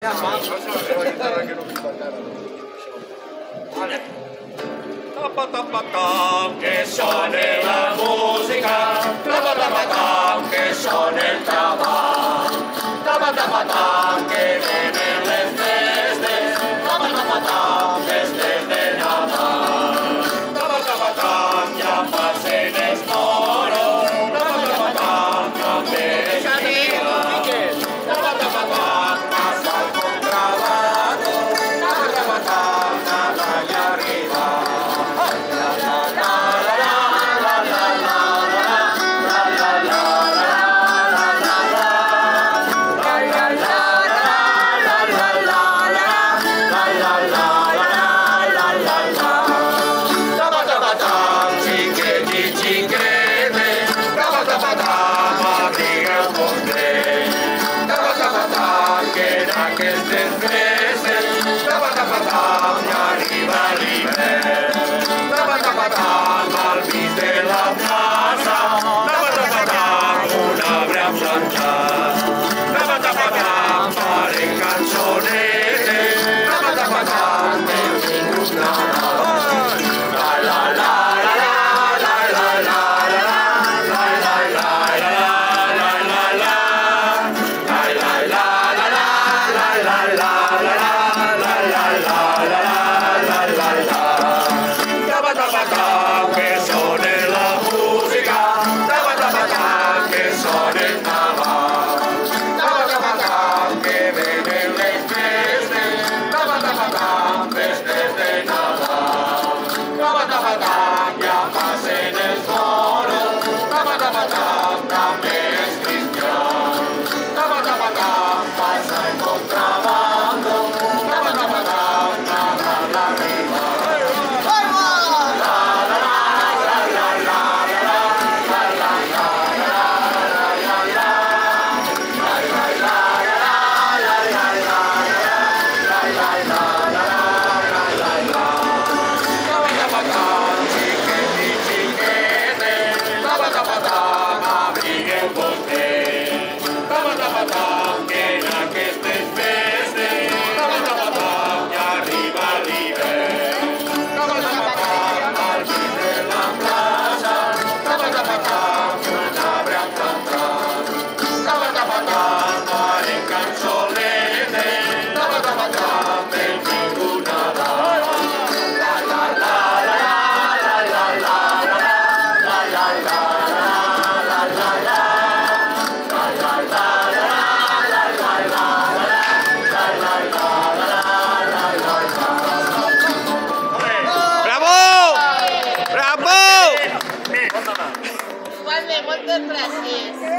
Que suone la musica, que suone el tabac, que vienen les festes, festes de Nadal. Ja passen els moros, també els criats, hasta el contrabando, nada allá arriba. Aquestes festes, i arriba l'hivern. Al mig de la plaça, un arbre plantat. Paren cançonetes, benvingut Nadal. La la la la la la la la que suene la música, que suene el tabac, que vienen les festes, festes de Nadal. Ja passen els moros, també els cristians, passa el contrabando, nada arriba. Igualment, moltes gràcies.